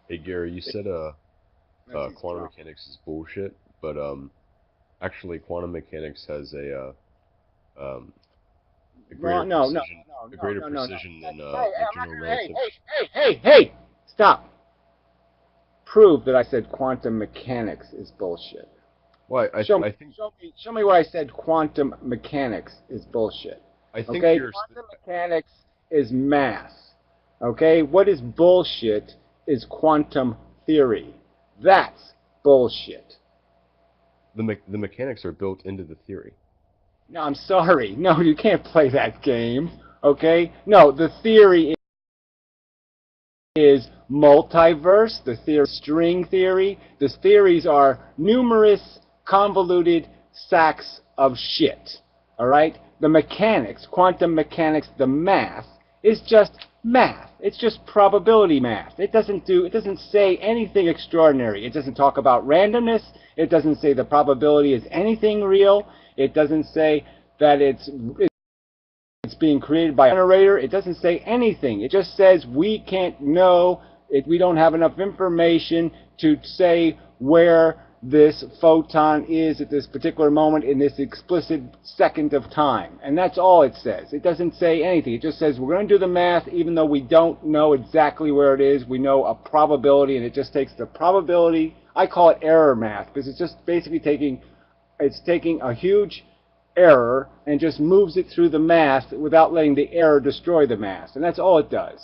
Hey Gary, you said That's his quantum job. mechanics is bullshit, but actually quantum mechanics has a greater Wrong. No, no, precision no, a no, greater no, no, no. precision than Hey, the I'm not general gonna. Hey, relative. hey, hey, hey, hey! Stop. Prove that I said quantum mechanics is bullshit. Well, Show me, I think show me where I said quantum mechanics is bullshit. I think Okay, you're quantum mechanics is math. Okay, what is bullshit is quantum theory. That's bullshit. the mechanics are built into the theory. No, I'm sorry. No, you can't play that game. Okay? No, the theory is multiverse, the theory string theory. The theories are numerous convoluted sacks of shit. All right? The mechanics, quantum mechanics, the math is just math. It's just probability math. It doesn't say anything extraordinary. It doesn't talk about randomness. It doesn't say the probability is anything real. It doesn't say that it's being created by a generator. It doesn't say anything. It just says we can't know. We don't have enough information to say where this photon is at this particular moment in this explicit second of time. And that's all it says. It doesn't say anything. It just says we're going to do the math even though we don't know exactly where it is. We know a probability, and it just takes the probability. I call it error math because it's just basically taking a huge error and just moves it through the math without letting the error destroy the math. And that's all it does.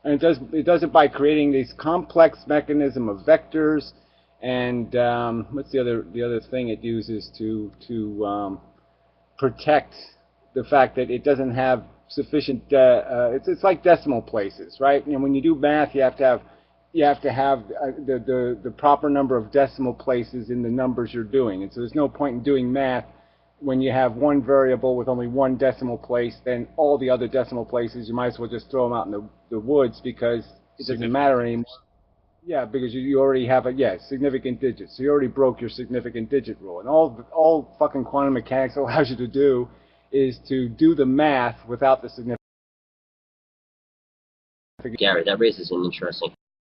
And it does it by creating this complex mechanism of vectors. And what's the other thing it uses to protect the fact that it doesn't have sufficient. It's like decimal places, right? And when you do math, you have to have the proper number of decimal places in the numbers you're doing. And so there's no point in doing math when you have one variable with only one decimal place. Then all the other decimal places, you might as well just throw them out in the woods because it doesn't Significant matter anymore. digits. Yeah, because you already have significant digits. So you already broke your significant digit rule. And all fucking quantum mechanics allows you to do is to do the math without the significant. Gary, that raises an interesting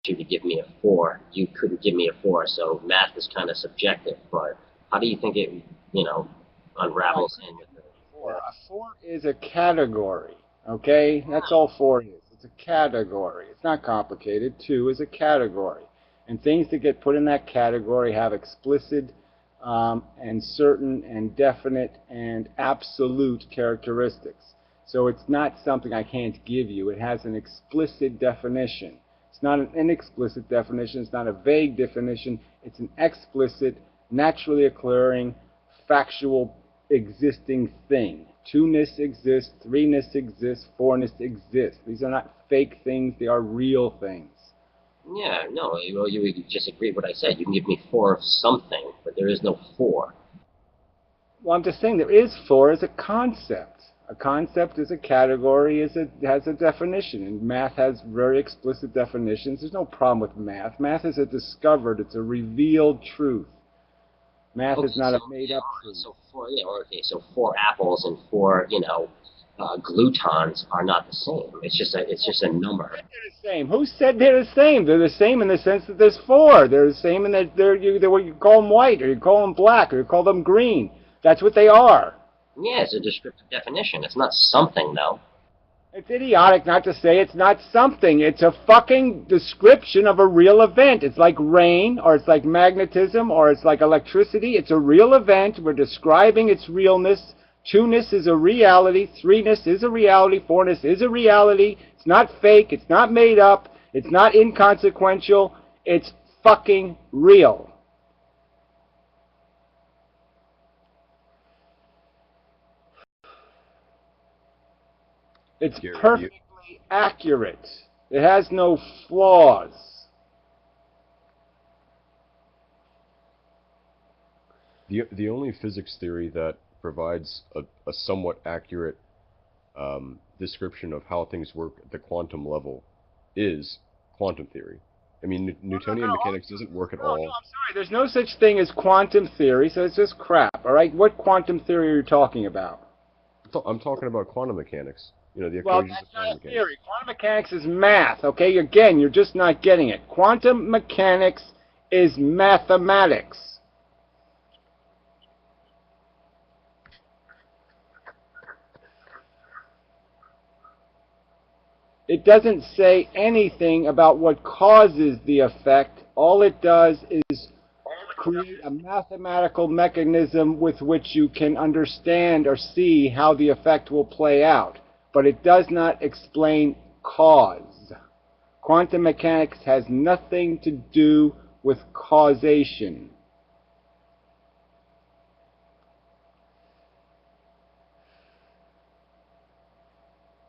you to give me a 4. You couldn't give me a 4, so math is kind of subjective. But how do you think it, No, I unravels couldn't in with give you a the four. A four is a category. Okay, that's all four is. It's a category. It's not complicated. Two is a category, and things that get put in that category have explicit and certain and definite and absolute characteristics. So it's not something I can't give you. It has an explicit definition. It's not an inexplicit definition. It's not a vague definition. It's an explicit, naturally occurring, factual existing thing. Two-ness exists, three-ness exists, four-ness exists. These are not fake things, they are real things. Yeah, no, you just agreed with what I said. You can give me 4 of something, but there is no 4. Well, I'm just saying there is four as a concept. A concept is a category, has a definition, and math has very explicit definitions. There's no problem with math. Math is a discovered, it's a revealed truth. Math is Okay, not so a made yeah, up all right, truth. so 4, yeah, okay, so 4 apples and 4, glutons are not the same. It's just a number. They're the same. Who said they're the same? They're the same in the sense that there's four. They're the same in that they're what you call them white, or you call them black, or you call them green. That's what they are. Yeah, it's a descriptive definition. It's not something, though. It's idiotic not to say it's not something. It's a fucking description of a real event. It's like rain, or it's like magnetism, or it's like electricity. It's a real event. We're describing its realness. Two-ness is a reality. Three-ness is a reality. Four-ness is a reality. It's not fake. It's not made up. It's not inconsequential. It's fucking real. It's Gary, perfectly accurate. It has no flaws. the only physics theory that provides a somewhat accurate description of how things work at the quantum level is quantum theory. I mean, No, no, Newtonian no. mechanics doesn't work at No, no, all. I'm sorry. There's no such thing as quantum theory, so it's just crap, all right? What quantum theory are you talking about? I'm talking about quantum mechanics. The Well, equations of that's quantum not a mechanics. theory. Quantum mechanics is math, okay? Again, you're just not getting it. Quantum mechanics is mathematics. It doesn't say anything about what causes the effect. All it does is create a mathematical mechanism with which you can understand or see how the effect will play out. But it does not explain cause. Quantum mechanics has nothing to do with causation.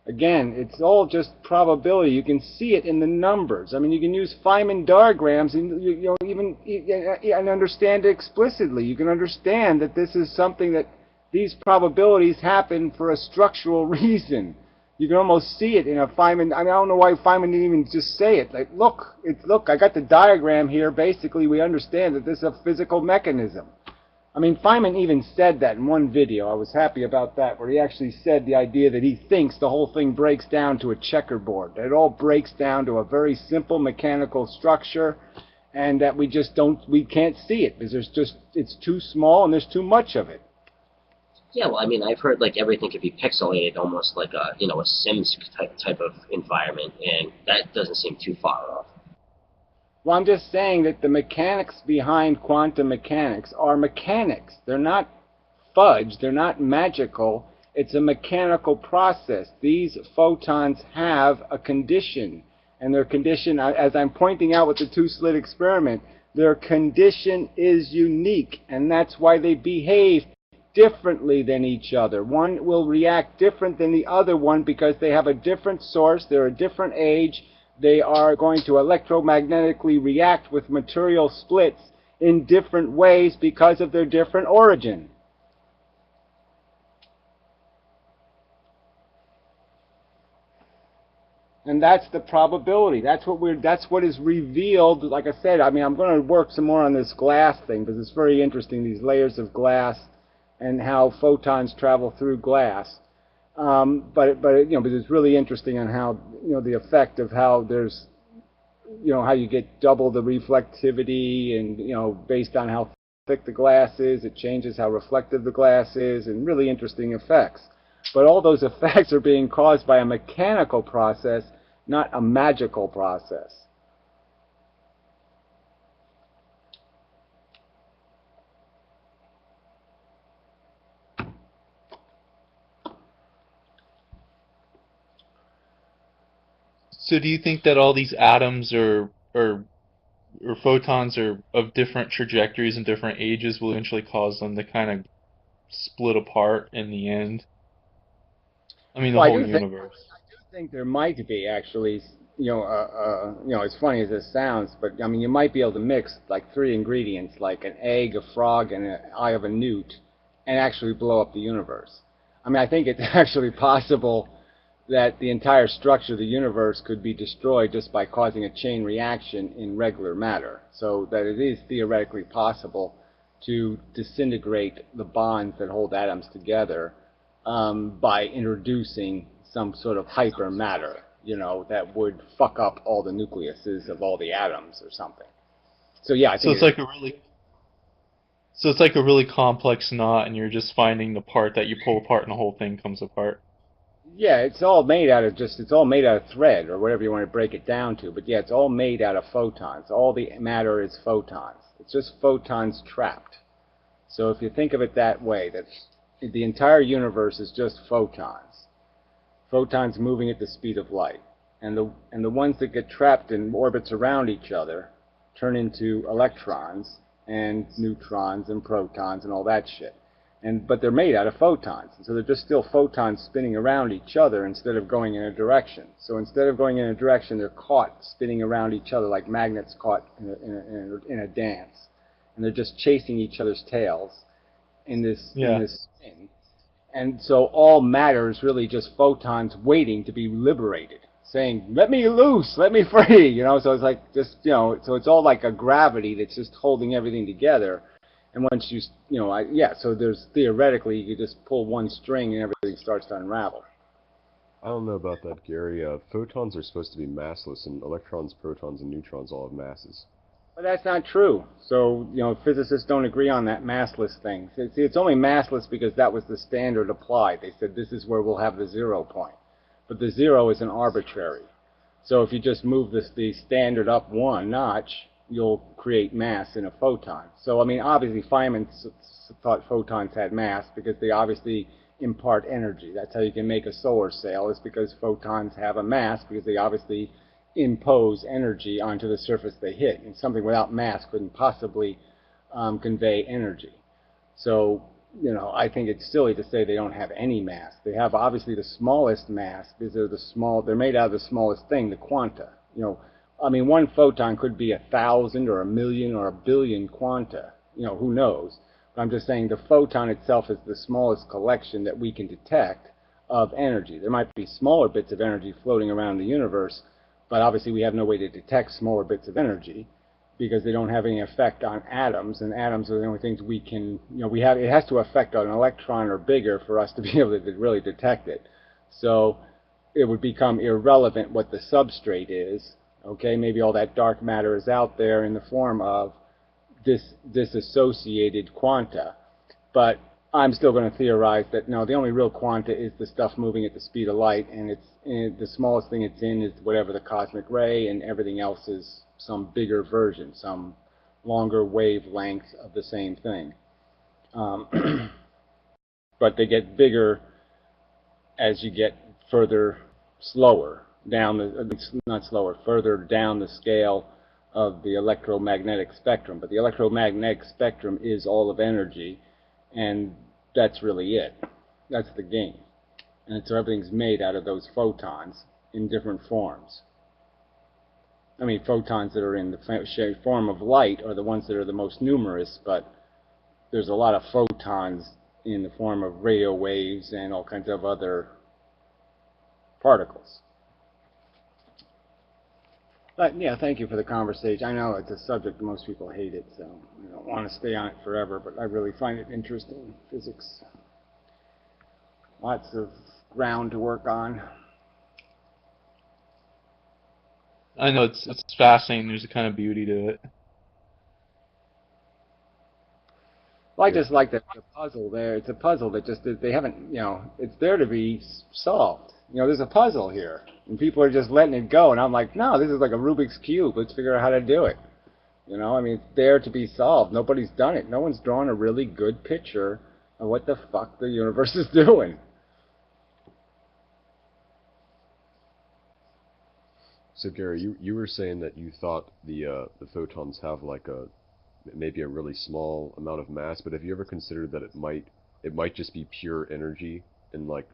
Again, it's all just probability. You can see it in the numbers. I mean, you can use Feynman diagrams and and understand it explicitly. You can understand that this is something that these probabilities happen for a structural reason. You can almost see it in a Feynman. I mean, I don't know why Feynman didn't even just say it. Like, look, I got the diagram here. Basically, we understand that this is a physical mechanism. I mean, Feynman even said that in one video. I was happy about that, where he actually said the idea that he thinks the whole thing breaks down to a checkerboard. That it all breaks down to a very simple mechanical structure, and that we can't see it because it's too small and there's too much of it. Yeah, well, I mean, I've heard like everything could be pixelated, almost like a a Sims type of environment, and that doesn't seem too far off. Well, I'm just saying that the mechanics behind quantum mechanics are mechanics. They're not fudge. They're not magical. It's a mechanical process. These photons have a condition. And their condition, as I'm pointing out with the two-slit experiment, their condition is unique. And that's why they behave differently than each other. One will react different than the other one because they have a different source. They're a different age. They are going to electromagnetically react with material splits in different ways because of their different origin. And that's the probability. That's what is revealed. Like I said, I mean, I'm going to work some more on this glass thing because it's very interesting, these layers of glass and how photons travel through glass. But it's really interesting on how the effect of how there's how you get double the reflectivity, and based on how thick the glass is, it changes how reflective the glass is, and really interesting effects. But all those effects are being caused by a mechanical process, not a magical process. So do you think that all these atoms or photons are of different trajectories and different ages will eventually cause them to kind of split apart in the end? I mean, the Well, I whole do think universe. there might be actually, as funny as this sounds, but I mean, you might be able to mix like 3 ingredients, like an egg, a frog, and an eye of a newt, and actually blow up the universe. I mean, I think it's actually possible that the entire structure of the universe could be destroyed just by causing a chain reaction in regular matter. So that it is theoretically possible to disintegrate the bonds that hold atoms together by introducing some sort of hypermatter, that would fuck up all the nucleuses of all the atoms or something. So yeah, I So think it's like a really so it's like a really complex knot, and you're just finding the part that you pull apart, and the whole thing comes apart. yeah, it's all made out of thread or whatever you want to break it down to. But yeah, it's all made out of photons. All the matter is photons. It's just photons trapped. So if you think of it that way, that the entire universe is just photons. Photons moving at the speed of light. And the ones that get trapped in orbits around each other turn into electrons and neutrons and protons and all that shit. But they're made out of photons. So they're just still photons spinning around each other instead of going in a direction. So instead of going in a direction, they're caught spinning around each other like magnets caught in a dance. And they're just chasing each other's tails in this Yeah. spin. And so all matter is really just photons waiting to be liberated, saying, let me loose, let me free, so it's like just, so it's all like a gravity that's just holding everything together. And once so there's theoretically, you could just pull one string and everything starts to unravel. I don't know about that, Gary. Photons are supposed to be massless, and electrons, protons, and neutrons all have masses. But that's not true. So, physicists don't agree on that massless thing. See, it's only massless because that was the standard applied. They said this is where we'll have the 0 point. But the 0 is an arbitrary. So if you just move the standard up one notch, you'll create mass in a photon. So, I mean, obviously Feynman thought photons had mass because they obviously impart energy. That's how you can make a solar sail, is because photons have a mass, because they obviously impose energy onto the surface they hit. And something without mass couldn't possibly convey energy. So, I think it's silly to say they don't have any mass. They have obviously the smallest mass because they're made out of the smallest thing, the quanta. I mean, one photon could be 1,000 or 1,000,000 or 1,000,000,000 quanta. Who knows? But I'm just saying the photon itself is the smallest collection that we can detect of energy. There might be smaller bits of energy floating around the universe, but obviously we have no way to detect smaller bits of energy, because they don't have any effect on atoms, and atoms are the only things we can, it has to affect on an electron or bigger for us to be able to really detect it. So it would become irrelevant what the substrate is. Okay, maybe all that dark matter is out there in the form of disassociated quanta, but I'm still going to theorize that no, the only real quanta is the stuff moving at the speed of light, and the smallest thing it's in is whatever the cosmic ray, and everything else is some bigger version, some longer wavelength of the same thing. But they get bigger as you get further further down the scale of the electromagnetic spectrum. But the electromagnetic spectrum is all of energy, and that's really it. That's the game. And so everything's made out of those photons in different forms. I mean, photons that are in the form of light are the ones that are the most numerous, but there's a lot of photons in the form of radio waves and all kinds of other particles. But yeah, thank you for the conversation. I know it's a subject that most people hate it, so I don't want to stay on it forever, but I really find it interesting, physics. Lots of ground to work on. I know it's fascinating. There's a kind of beauty to it. Well, I just like the puzzle there. It's a puzzle that just, they haven't, it's there to be solved. There's a puzzle here, and people are just letting it go, and I'm like, no, this is like a Rubik's Cube. Let's figure out how to do it. I mean, it's there to be solved. Nobody's done it. No one's drawn a really good picture of what the fuck the universe is doing. So Gary, you were saying that you thought the photons have like maybe a really small amount of mass, but have you ever considered that it might just be pure energy, and like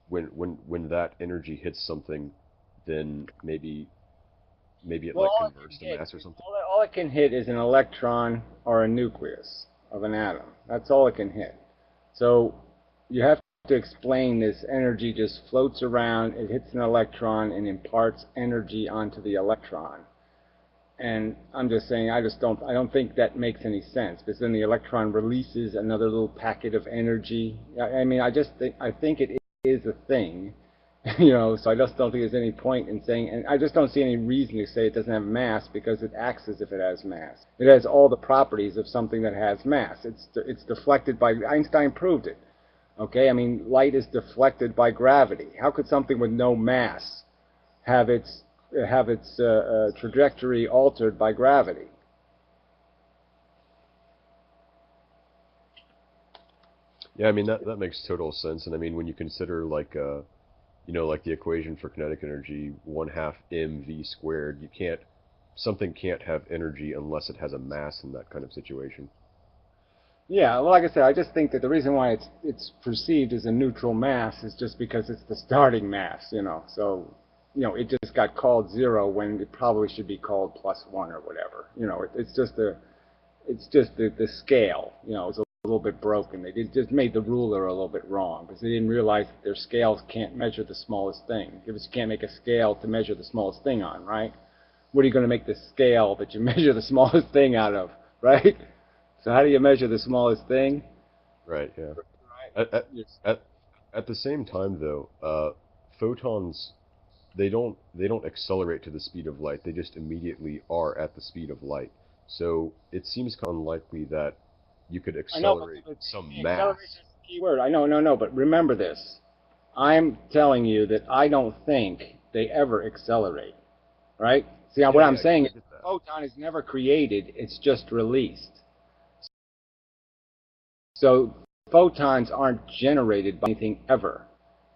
when that energy hits something, then maybe it like converts to mass or something? All it can hit is an electron or a nucleus of an atom. That's all it can hit. So you have to explain this energy just floats around, it hits an electron and imparts energy onto the electron. And I'm just saying, I don't think that makes any sense, because then the electron releases another little packet of energy. I mean, I think it is a thing, so I just don't think there's any point in saying, and I just don't see any reason to say it doesn't have mass, because it acts as if it has mass. It has all the properties of something that has mass. It's deflected by, Einstein proved it. Okay, I mean, light is deflected by gravity. How could something with no mass have its trajectory altered by gravity? Yeah, I mean that makes total sense. And I mean, when you consider like like the equation for kinetic energy, 1/2 mv squared, something can't have energy unless it has a mass in that kind of situation. Yeah, well, like I said, I just think that the reason why it's perceived as a neutral mass is just because it's the starting mass, So, it just got called 0 when it probably should be called +1 or whatever. It's just the scale. It's a little bit broken. They just made the ruler a little bit wrong, because they didn't realize that their scales can't measure the smallest thing. Because you can't make a scale to measure the smallest thing on, right? What are you going to make the scale that you measure the smallest thing out of, right? So how do you measure the smallest thing? Right. Yeah. Right. At the same time, though, photons, they don't accelerate to the speed of light. They just immediately are at the speed of light. So it seems unlikely that you could I know, but accelerate some the acceleration mass. is the key word. I know, no, but remember this. I'm telling you that I don't think they ever accelerate, right? See, Yeah, what I'm yeah, saying I is get the that. photon is never created, it's just released. So photons aren't generated by anything ever.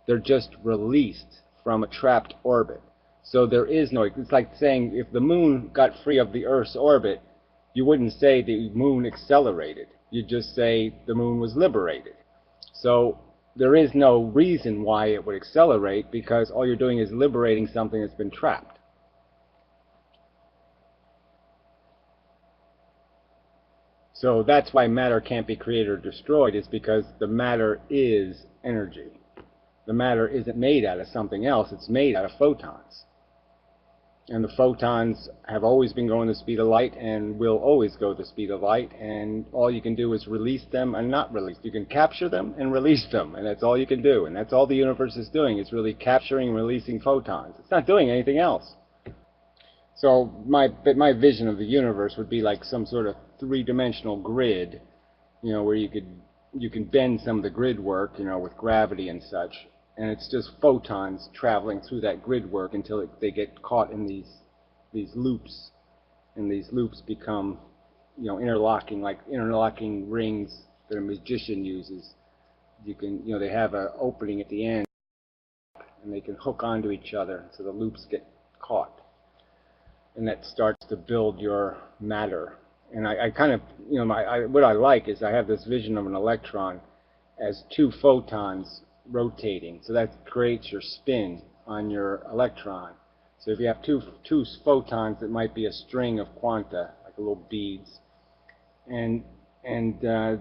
They're just released from a trapped orbit. So there is no, it's like saying if the moon got free of the Earth's orbit, you wouldn't say the moon accelerated. You'd just say the moon was liberated. So there is no reason why it would accelerate because all you're doing is liberating something that's been trapped. So that's why matter can't be created or destroyed, is because the matter is energy. The matter isn't made out of something else, it's made out of photons. And the photons have always been going the speed of light and will always go the speed of light, and all you can do is release them and not release. You can capture them and release them, and that's all you can do. And that's all the universe is doing. It's really capturing and releasing photons. It's not doing anything else. So my vision of the universe would be like some sort of three-dimensional grid, where you can bend some of the grid work, with gravity and such, and it's just photons traveling through that grid work until they get caught in these loops, and these loops become, interlocking, like interlocking rings that a magician uses. They have an opening at the end, and they can hook onto each other, so the loops get caught, and that starts to build your matter. And I kind of, what I like is I have this vision of an electron as two photons rotating. So that creates your spin on your electron. So if you have two photons, that might be a string of quanta, like little beads, and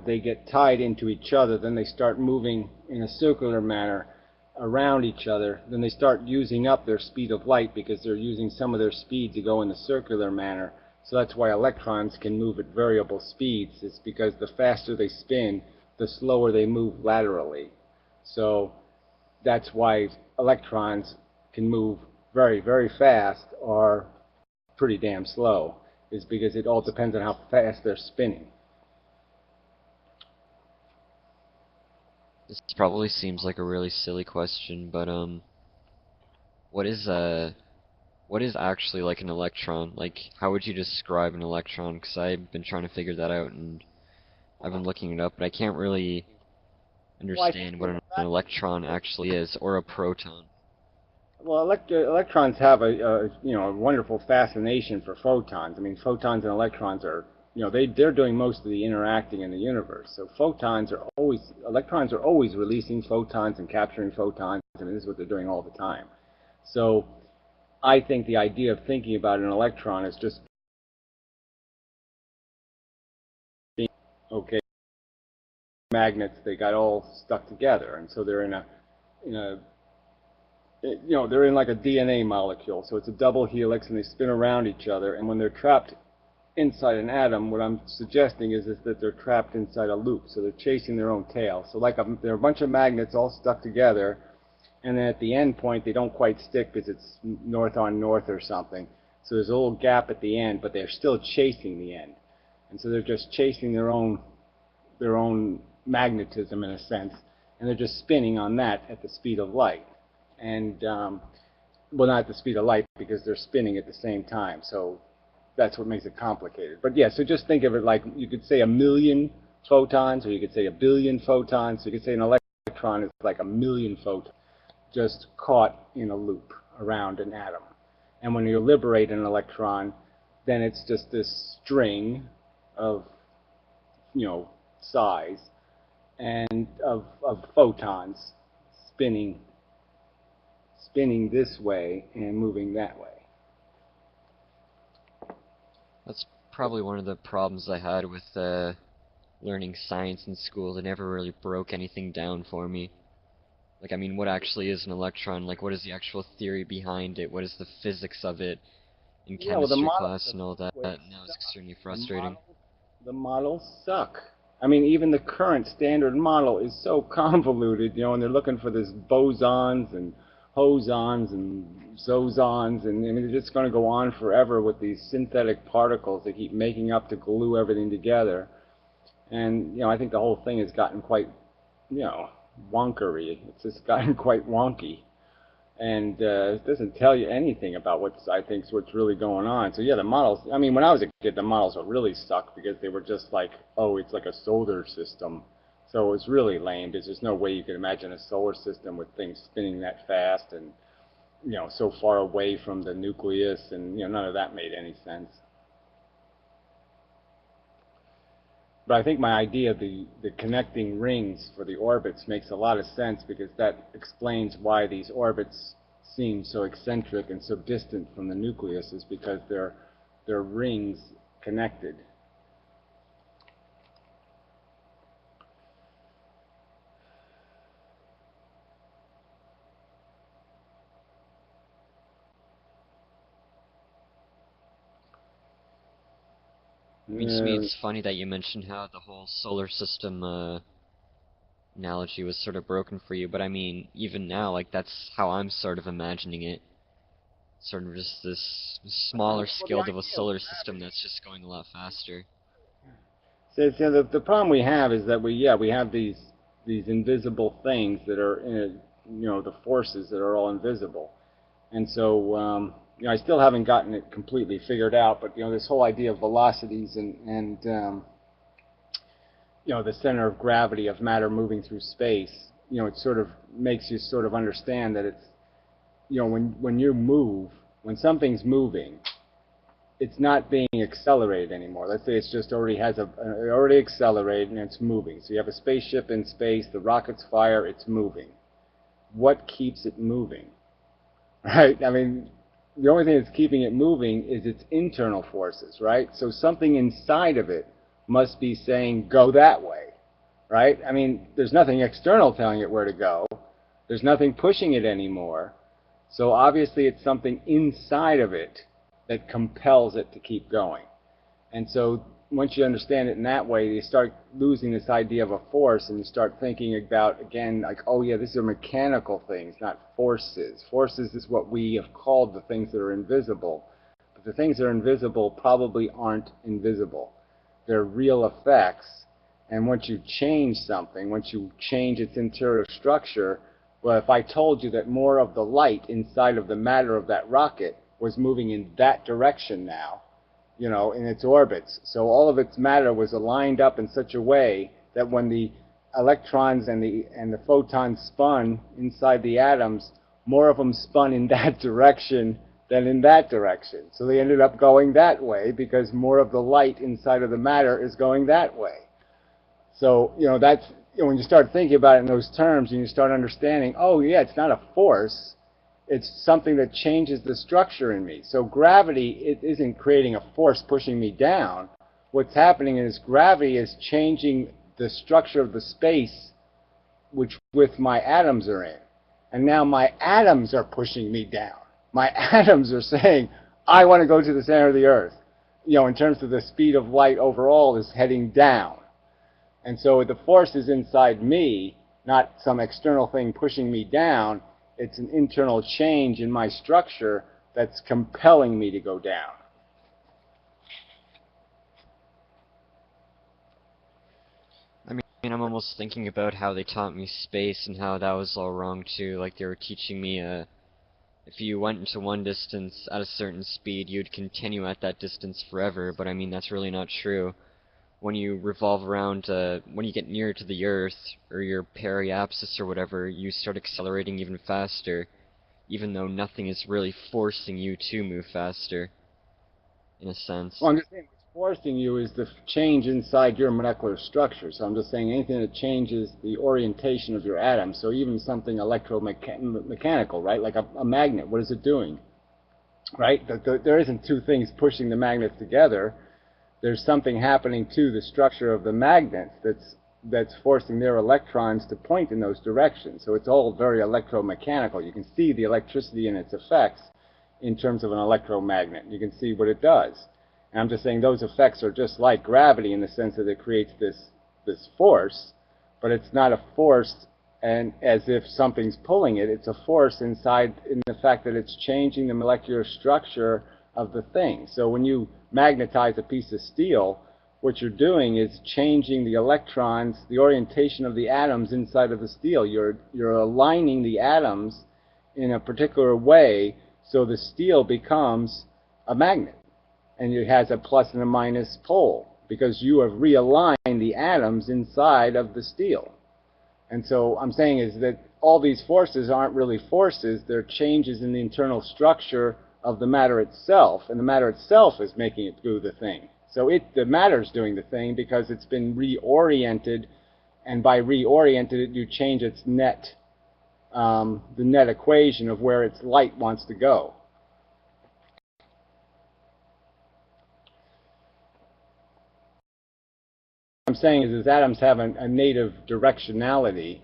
they get tied into each other. Then they start moving in a circular manner around each other. Then they start using up their speed of light because they're using some of their speed to go in a circular manner. So that's why electrons can move at variable speeds. It's because the faster they spin, the slower they move laterally. So that's why electrons can move very, very fast or pretty damn slow, is because it all depends on how fast they're spinning. This probably seems like a really silly question, but what is uh what is actually like an electron? Like, how would you describe an electron? Because I've been trying to figure that out, and I've been looking it up, but I can't really Well, I think understand what an electron actually is, or a proton. well, electrons have a wonderful fascination for photons. I mean, photons and electrons are, they're doing most of the interacting in the universe. So electrons are always releasing photons and capturing photons. I mean, this is what they're doing all the time. So I think the idea of thinking about an electron is just being, okay, magnets, they got all stuck together, and so they're in a they're in like a DNA molecule. So it's a double helix, and they spin around each other. And when they're trapped inside an atom, what I'm suggesting is that they're trapped inside a loop. So they're chasing their own tail. So they're a bunch of magnets all stuck together, and then at the end point, they don't quite stick because it's north on north or something. So there's a little gap at the end, but they're still chasing the end. And so they're just chasing their own magnetism in a sense, and they're just spinning on that at the speed of light. And well, not at the speed of light because they're spinning at the same time. So that's what makes it complicated. But yeah, so just think of it like you could say a million photons, or you could say a billion photons. So you could say an electron is like a million photons just caught in a loop around an atom. And when you liberate an electron, then it's just this string of, size and of photons spinning this way and moving that way. That's probably one of the problems I had with learning science in school. They never really broke anything down for me. Like, I mean, what actually is an electron? Like, what is the actual theory behind it? What is the physics of it in Yeah, well, chemistry class and all that? well, Now it's extremely frustrating. the models suck. I mean, even the current standard model is so convoluted, and they're looking for this bosons and hosons and zozons, and I mean, they're just going to go on forever with these synthetic particles they keep making up to glue everything together. And, I think the whole thing has gotten quite, wonkery. It's just gotten quite wonky. And it doesn't tell you anything about what's really going on. So yeah, the models, I mean, when I was a kid, the models were really sucked because they were just like, oh, it's like a solar system. So it was really lame because there's no way you could imagine a solar system with things spinning that fast and, so far away from the nucleus, and, none of that made any sense. But I think my idea of the connecting rings for the orbits makes a lot of sense, because that explains why these orbits seem so eccentric and so distant from the nucleus, is because they're rings connected. I mean, to me, it's funny that you mentioned how the whole solar system analogy was sort of broken for you, but I mean, even now, like, that's how I'm sort of imagining it. Sort of just this smaller scale of a solar system that's just going a lot faster. So the problem we have is that we have these invisible things that are in the forces that are all invisible, and so I still haven't gotten it completely figured out. But this whole idea of velocities and the center of gravity of matter moving through space, it sort of makes you sort of understand that it's when you move, when something's moving, it's not being accelerated anymore. Let's say it's just already accelerated and it's moving. So you have a spaceship in space, the rockets fire, it's moving. What keeps it moving? Right? I mean, the only thing that's keeping it moving is its internal forces, right? So something inside of it must be saying, go that way, right? I mean, there's nothing external telling it where to go. There's nothing pushing it anymore. So obviously it's something inside of it that compels it to keep going. And so once you understand it in that way, you start losing this idea of a force, and you start thinking about, again, like, oh yeah, these are mechanical things, not forces. Forces is what we have called the things that are invisible. But the things that are invisible probably aren't invisible. They're real effects. And once you change something, once you change its interior structure, well, if I told you that more of the light inside of the matter of that rocket was moving in that direction now, in its orbits, so all of its matter was aligned up in such a way that when the electrons and the photons spun inside the atoms, more of them spun in that direction than in that direction. So they ended up going that way because more of the light inside of the matter is going that way. So, that's, when you start thinking about it in those terms and you start understanding, oh yeah, it's not a force, it's something that changes the structure in me. So gravity, it isn't creating a force pushing me down. What's happening is gravity is changing the structure of the space with my atoms are in. And now my atoms are pushing me down. My atoms are saying, I want to go to the center of the Earth. In terms of the speed of light overall is heading down. And so the force is inside me, not some external thing pushing me down. It's an internal change in my structure that's compelling me to go down. I mean, I'm almost thinking about how they taught me space and how that was all wrong too. Like, they were teaching me if you went into one distance at a certain speed, you'd continue at that distance forever. But I mean, that's really not true. When you revolve around, when you get nearer to the Earth, or your periapsis or whatever, you start accelerating even faster, even though nothing is really forcing you to move faster, in a sense. Well, I'm just saying what's forcing you is the change inside your molecular structure. So I'm just saying anything that changes the orientation of your atoms, so even something electromechanical, right? Like a magnet, what is it doing? Right? There isn't two things pushing the magnets together. There's something happening to the structure of the magnets that's forcing their electrons to point in those directions. So it's all very electromechanical. You can see the electricity and its effects in terms of an electromagnet. You can see what it does. And I'm just saying those effects are just like gravity in the sense that it creates this force, but it's not a force and as if something's pulling it. It's a force inside in the fact that it's changing the molecular structure of the thing. So when you magnetize a piece of steel, what you're doing is changing the electrons, the orientation of the atoms inside of the steel. You're aligning the atoms in a particular way so the steel becomes a magnet. And it has a plus and a minus pole because you have realigned the atoms inside of the steel. And so I'm saying is that all these forces aren't really forces, they're changes in the internal structure of the matter itself, and the matter itself is making it do the thing. So the matter's doing the thing because it's been reoriented, and by reoriented it, you change its net, the net equation of where its light wants to go. What I'm saying is atoms have a native directionality,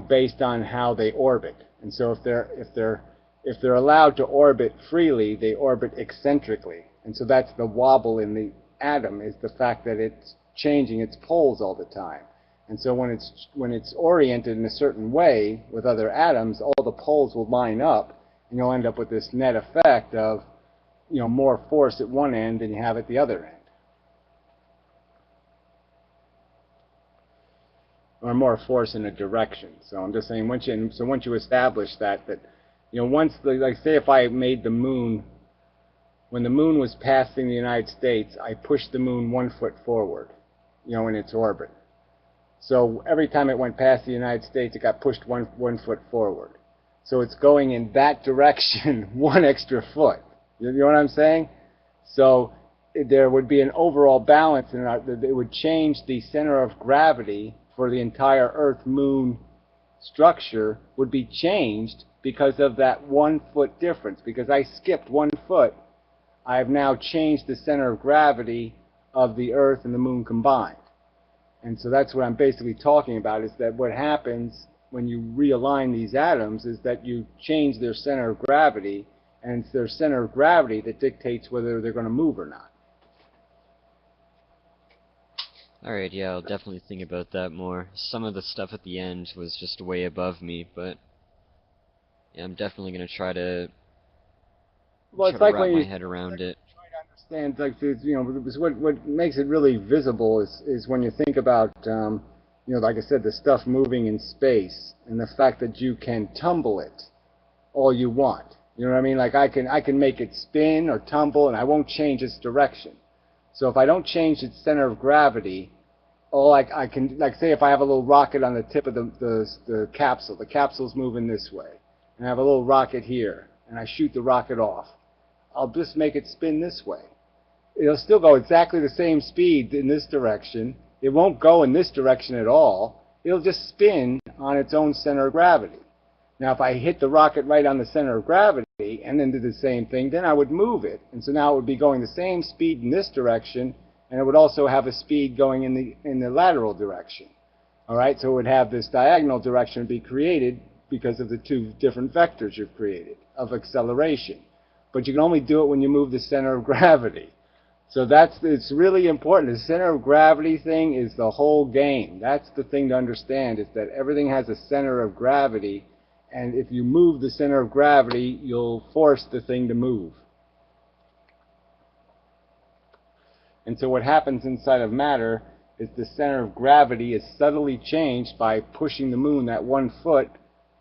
based on how they orbit. And so if they're allowed to orbit freely, they orbit eccentrically. And so that's the wobble in the atom, is the fact that it's changing its poles all the time. And so when it's oriented in a certain way with other atoms, all the poles will line up, and you'll end up with this net effect of, more force at one end than you have at the other end. Or more force in a direction. So I'm just saying, once you establish that, like say if I made the moon, when the moon was passing the United States, I pushed the moon 1 foot forward, in its orbit. So every time it went past the United States, it got pushed one foot forward. So it's going in that direction 1 extra foot. You know what I'm saying? So there would be an overall balance, and it would change the center of gravity for the entire Earth-Moon structure would be changed because of that 1 foot difference. Because I skipped 1 foot, I have now changed the center of gravity of the Earth and the Moon combined. And so that's what I'm basically talking about, is that what happens when you realign these atoms is that you change their center of gravity, and it's their center of gravity that dictates whether they're going to move or not. Alright, yeah, I'll definitely think about that more. Some of the stuff at the end was just way above me, but yeah, I'm definitely going to try to wrap my head around it. And what makes it really visible is when you think about, like I said, the stuff moving in space, and the fact that you can tumble it all you want. You know what I mean? Like I can make it spin or tumble, and I won't change its direction. So if I don't change its center of gravity, all I can, like say if I have a little rocket on the tip of the capsule's moving this way, and I have a little rocket here, and I shoot the rocket off, I'll just make it spin this way. It'll still go exactly the same speed in this direction. It won't go in this direction at all. It'll just spin on its own center of gravity. Now, if I hit the rocket right on the center of gravity and then did the same thing, then I would move it. And so now it would be going the same speed in this direction, and it would also have a speed going in the lateral direction. All right, so it would have this diagonal direction be created because of the two different vectors you've created of acceleration. But you can only do it when you move the center of gravity. So it's really important. The center of gravity thing is the whole game. That's the thing to understand, is that everything has a center of gravity, and if you move the center of gravity, you'll force the thing to move. And so what happens inside of matter is the center of gravity is subtly changed by pushing the moon that 1 foot,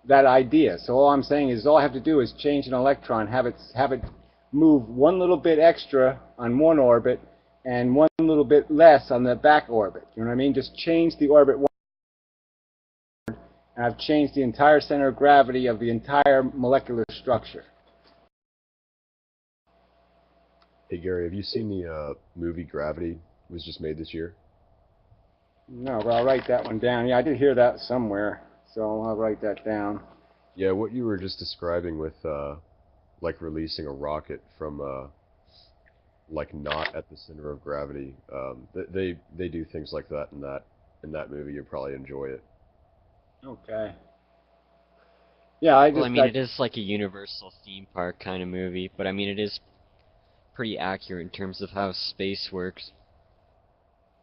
that idea. So all I'm saying is all I have to do is change an electron, have it move 1 little bit extra on one orbit and 1 little bit less on the back orbit. You know what I mean? Just change the orbit, and I've changed the entire center of gravity of the entire molecular structure. Hey Gary, have you seen the movie Gravity? It was just made this year. No, but I'll write that one down. Yeah, I did hear that somewhere, so I'll write that down. Yeah, what you were just describing with like releasing a rocket from like not at the center of gravity. They do things like that in that movie. You'll probably enjoy it. Okay. Yeah, Well, I mean, it is like a universal theme park kind of movie, but I mean, it is pretty accurate in terms of how space works.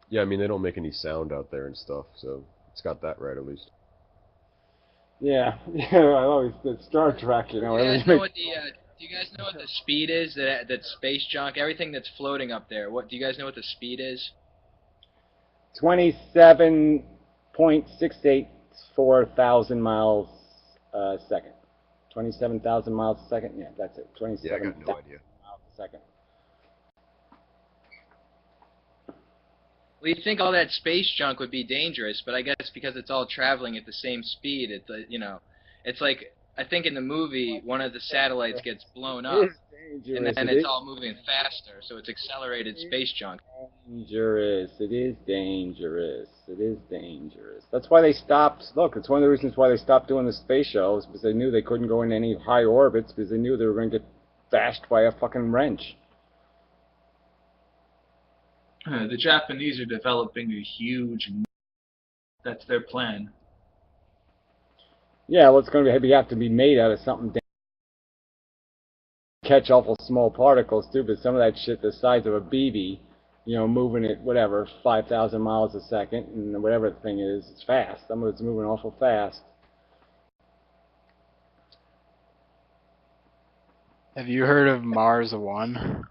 Yeah, I mean, they don't make any sound out there and stuff, so it's got that right at least. Yeah, yeah. I always did Star Trek. You Do know, you guys everything know makes what the do you guys know what the speed is that space junk, everything that's floating up there? What do you guys know what the speed is? 27.684 thousand miles a second. 27,000 miles a second. Yeah, that's it. Yeah, I got 27,000 no idea. miles a second. Well, you'd think all that space junk would be dangerous, but I guess because it's all traveling at the same speed, it's like I think in the movie one of the satellites gets blown It up, is and dangerous. then It it's is all moving faster, so it's accelerated space junk. dangerous. It is dangerous. It is dangerous. That's why they stopped. Look, it's one of the reasons why they stopped doing the space shuttles, because they knew they couldn't go in any high orbits, because they knew they were going to get bashed by a fucking wrench. The Japanese are developing a huge. That's their plan. Yeah, well, it's going to have to be made out of something catch awful small particles too, but some of that shit the size of a BB, you know, moving at whatever 5,000 miles a second, and whatever the thing is, it's fast. Some of it's moving awful fast. Have you heard of Mars One?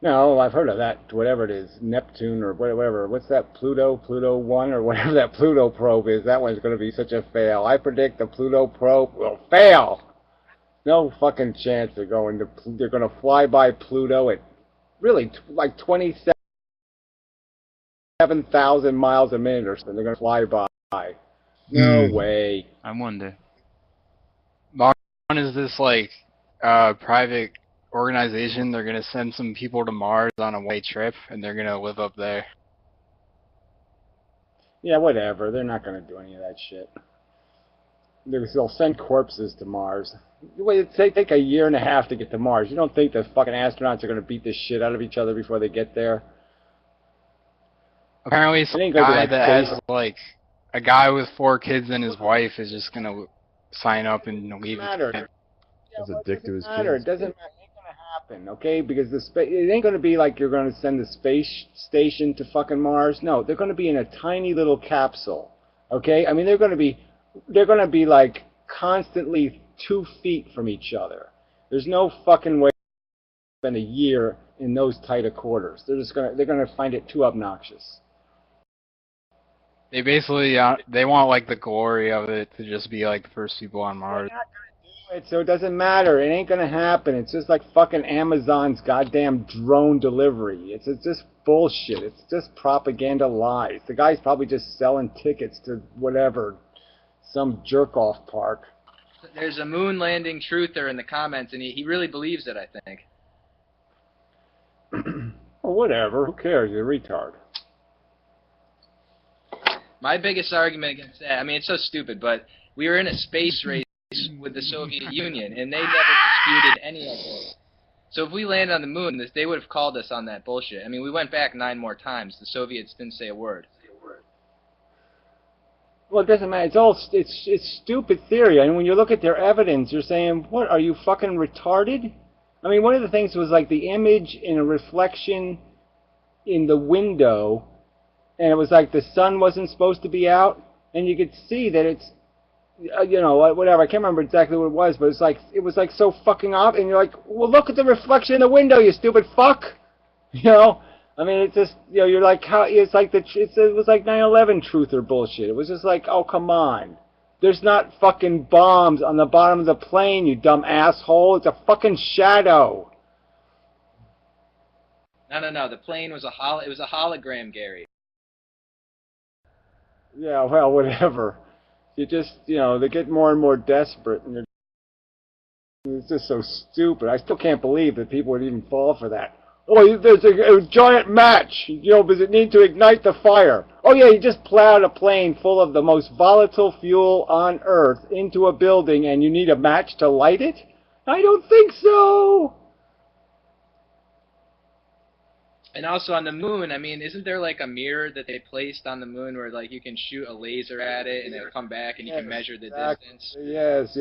No, I've heard of that. Whatever it is, Neptune or whatever. What's that? Pluto 1 or whatever that Pluto probe is. That one's going to be such a fail. I predict the Pluto probe will fail. No fucking chance they're going to. They're going to fly by Pluto at really like 27,000 miles a minute or something. They're going to fly by. No way. I wonder. Mars One is this like private organization. They're gonna send some people to Mars on a one-way trip, and they're gonna live up there. Yeah, whatever. They're not going to do any of that shit. They'll send corpses to Mars. Wait, it take a year and a half to get to Mars. You don't think the fucking astronauts are going to beat the shit out of each other before they get there? Apparently, It some ain't gonna be guy like that space. has like a guy with 4 kids and his wife is just gonna sign up and leave. Matter. It. Yeah, As a well, it dick to doesn't his matter. kids. It doesn't matter. It ain't gonna happen, okay? Because it ain't gonna be like you're gonna send the space station to fucking Mars. No, they're gonna be in a tiny little capsule, okay? I mean, they're gonna be like constantly 2 feet from each other. There's no fucking way to spend a year in those tighter quarters. They're gonna find it too obnoxious. They basically they want like the glory of it to just be like the first people on Mars. So it doesn't matter. It ain't gonna happen. It's just like fucking Amazon's goddamn drone delivery. It's just bullshit. It's just propaganda lies. The guy's probably just selling tickets to whatever, some jerk-off park. There's a moon landing truther in the comments, and he really believes it, I think. Or whatever. Who cares? You're a retard. My biggest argument against that, I mean, it's so stupid, but we were in a space race with the Soviet Union, and they never disputed any of it. So if we landed on the moon, they would have called us on that bullshit. I mean, we went back 9 more times. The Soviets didn't say a word. Well, it doesn't matter. It's stupid theory. I mean, when you look at their evidence, you're saying, what, are you fucking retarded? I mean, one of the things was like the image in a reflection in the window, and it was like the sun wasn't supposed to be out, and you could see that it's, you know, whatever. I can't remember exactly what it was, but it was like so fucking off, and you're like, well, look at the reflection in the window, you stupid fuck. You know, I mean, it's just, you know, you're like, how? It's like it was like 9/11 truth or bullshit. It was just like, oh, come on. There's not fucking bombs on the bottom of the plane, you dumb asshole. It's a fucking shadow. No. The plane was it was a hologram, Gary. Yeah, well, whatever. You just, you know, they get more and more desperate, and it's just so stupid. I still can't believe that people would even fall for that. Oh, there's a giant match. You know, does it need to ignite the fire? Oh, yeah, you just plowed a plane full of the most volatile fuel on Earth into a building, and you need a match to light it? I don't think so. And also on the moon, I mean, isn't there like a mirror that they placed on the moon where like you can shoot a laser at it and it'll come back and you can measure the distance? Yes.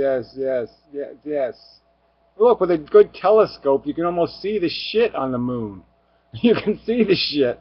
Look, with a good telescope, you can almost see the shit on the moon. You can see the shit.